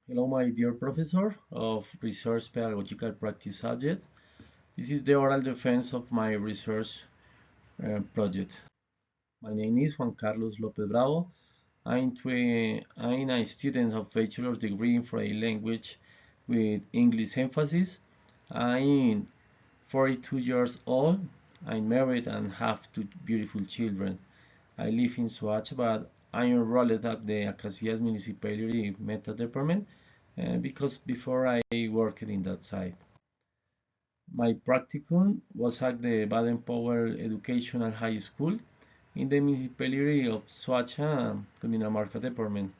Hello, my dear professor of Research Pedagogical Practice subject. This is the oral defense of my research project. My name is Juan Carlos Lopez Bravo. I'm a student of bachelor's degree in foreign language with English emphasis. I'm 42 years old. I'm married and have two beautiful children. I live in Soacha, but I enrolled at the Acacias Municipality Meta Department because before I worked in that site. My practicum was at the Baden-Powell Educational High School in the municipality of Soacha, Cundinamarca Department.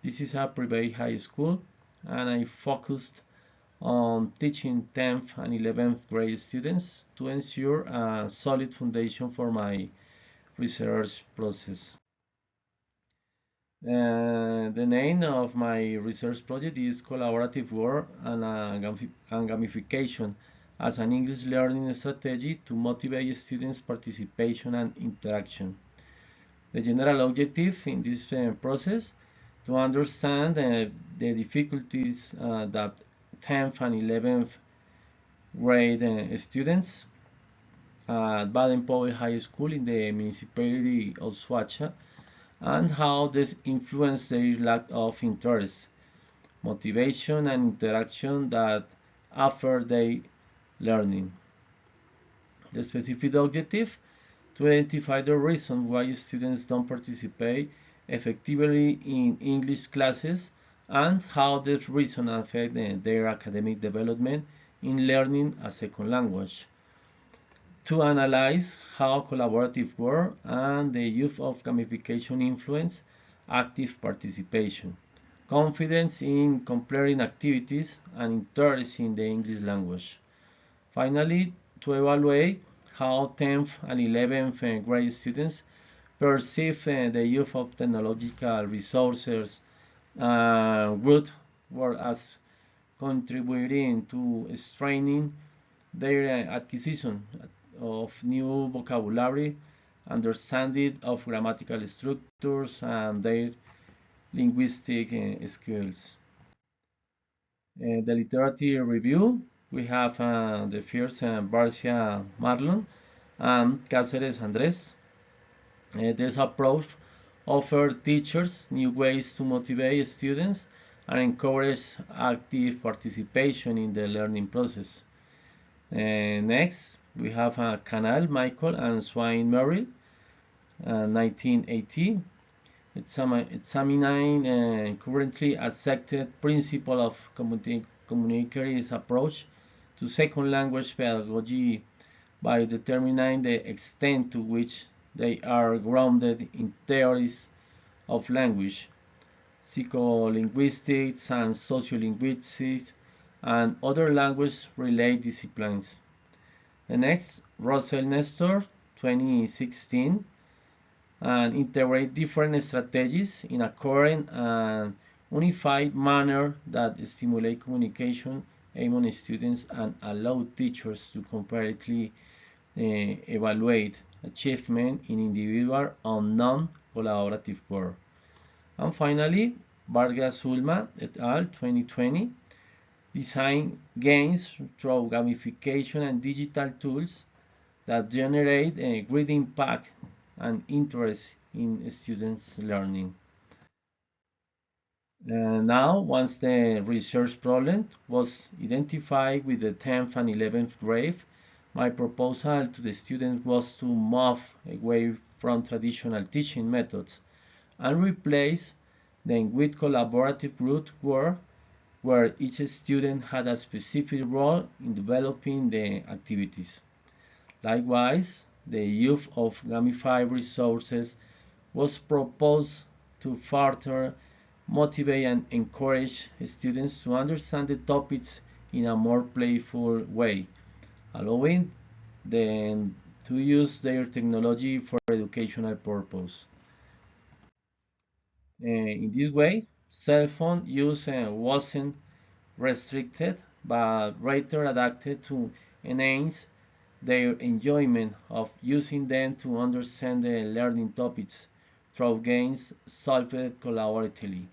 This is a private high school, and I focused on teaching 10th and 11th grade students to ensure a solid foundation for my research process. The name of my research project is Collaborative Work and Gamification as an English learning strategy to motivate students' participation and interaction. The general objective in this process to understand the difficulties that 10th and 11th grade students at Baden-Powell High School in the municipality of Soacha and how this influenced their lack of interest, motivation, and interaction that offer their learning. The specific objective to identify the reason why students don't participate effectively in English classes and how this reason affect their academic development in learning a second language. To analyze how collaborative work and the use of gamification influence active participation, confidence in completing activities, and interest in the English language. Finally, to evaluate how 10th and 11th grade students perceive the use of technological resources and would work as contributing to strengthening their acquisition of new vocabulary, understanding of grammatical structures, and their linguistic skills. The literature review, we have the first Barcia Marlon and Cáceres Andrés. This approach offers teachers new ways to motivate students and encourage active participation in the learning process. Next, we have Canal, Michael, and Swain Merrill, 1980. Examining currently accepted principle of communicative approach to second language pedagogy by determining the extent to which they are grounded in theories of language, psycholinguistics, and sociolinguistics, and other language-related disciplines. The next, Russell Nestor, 2016, and integrate different strategies in a coherent and unified manner that stimulate communication among students and allow teachers to comparatively evaluate achievement in individual and non-collaborative work. And finally, Vargas Ulma et al. 2020 design gains through gamification and digital tools that generate a great impact and interest in students' learning. Now, once the research problem was identified with the 10th and 11th grade, my proposal to the students was to move away from traditional teaching methods and replace them with collaborative group work where each student had a specific role in developing the activities. Likewise, the use of gamified resources was proposed to further motivate and encourage students to understand the topics in a more playful way, allowing them to use their technology for educational purpose. In this way, cell phone use wasn't restricted, but rather adapted to enhance their enjoyment of using them to understand the learning topics through games solved collaboratively.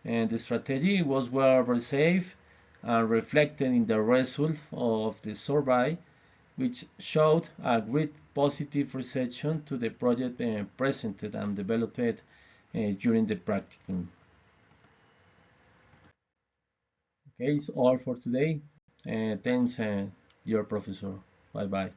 And the strategy was well received and reflected in the result of the survey, which showed a great positive reception to the project presented and developed during the practicum. Okay, it's all for today. Thanks, dear professor. Bye bye.